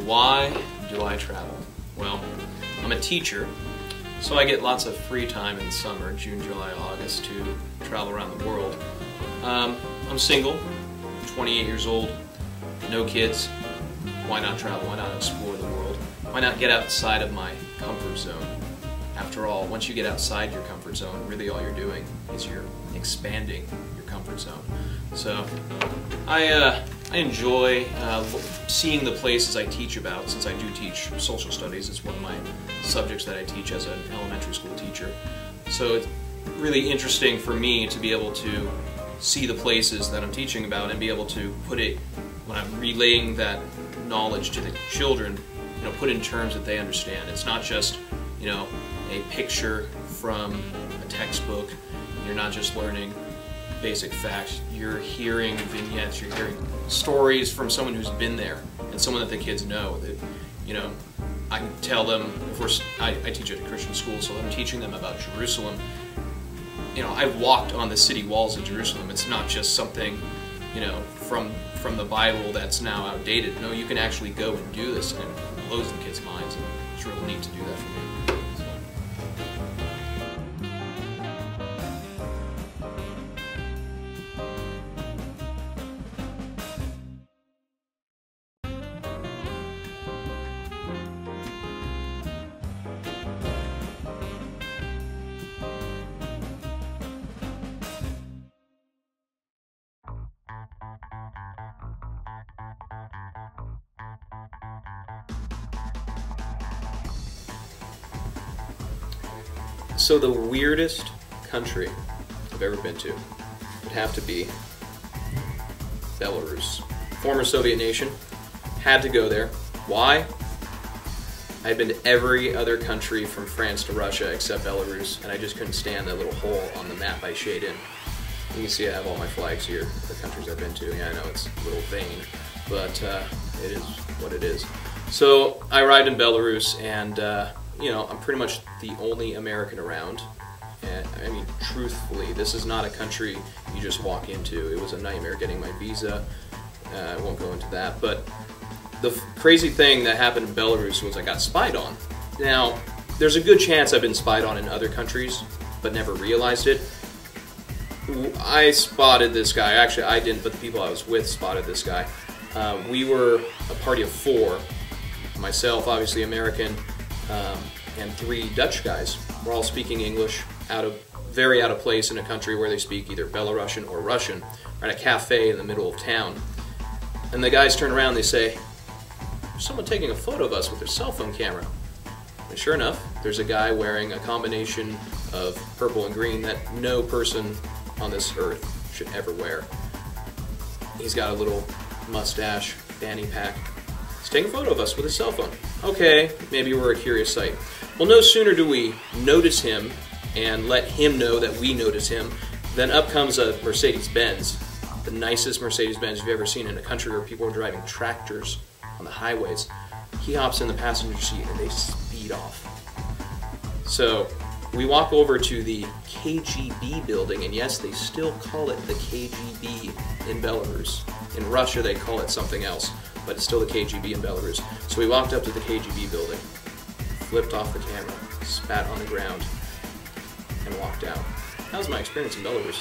Why do I travel? Well, I'm a teacher, so I get lots of free time in the summer, June, July, August, to travel around the world. I'm single, 28 years old, no kids. Why not travel? Why not explore the world? Why not get outside of my comfort zone? After all, once you get outside your comfort zone, really all you're doing is you're expanding your comfort zone. So I enjoy seeing the places I teach about, since I do teach social studies. It's one of my subjects that I teach as an elementary school teacher. So it's really interesting for me to be able to see the places that I'm teaching about and be able to put it, when I'm relaying that knowledge to the children, put in terms that they understand. It's not just, a picture from a textbook. You're not just learning basic facts. You're hearing vignettes, you're hearing stories from someone who's been there and someone that the kids know. That, I can tell them, of course, I teach at a Christian school, so I'm teaching them about Jerusalem. I've walked on the city walls of Jerusalem. It's not just something, from the Bible that's now outdated. No, you can actually go and do this, and it blows the kids' minds, and it's really neat to do that for me. So the weirdest country I've ever been to would have to be Belarus. Former Soviet nation. Had to go there. Why? I had been to every other country from France to Russia except Belarus, and I just couldn't stand that little hole on the map I shade in. You can see I have all my flags here, the countries I've been to. Yeah, I know it's a little vain, but it is what it is. So I arrived in Belarus, and I'm pretty much the only American around. And I mean, truthfully, this is not a country you just walk into. It was a nightmare getting my visa. I won't go into that. But the crazy thing that happened in Belarus was I got spied on. Now, there's a good chance I've been spied on in other countries, but never realized it. I spotted this guy. Actually, I didn't, but the people I was with spotted this guy. We were a party of 4. Myself, obviously American, and 3 Dutch guys. We're all speaking English, very out of place in a country where they speak either Belarusian or Russian. We're at a cafe in the middle of town. And the guys turn around and they say, "There's someone taking a photo of us with their cell phone camera." And sure enough, there's a guy wearing a combination of purple and green that no person on this earth should ever wear. He's got a little mustache, fanny pack. He's taking a photo of us with his cell phone. Okay, maybe we're a curious sight. Well, no sooner do we notice him and let him know that we notice him, then up comes a Mercedes-Benz, the nicest Mercedes-Benz you've ever seen in a country where people are driving tractors on the highways. He hops in the passenger seat and they speed off. So we walk over to the KGB building, and yes, they still call it the KGB in Belarus. In Russia, they call it something else, but it's still the KGB in Belarus. So we walked up to the KGB building, flipped off the camera, spat on the ground, and walked out. That was my experience in Belarus.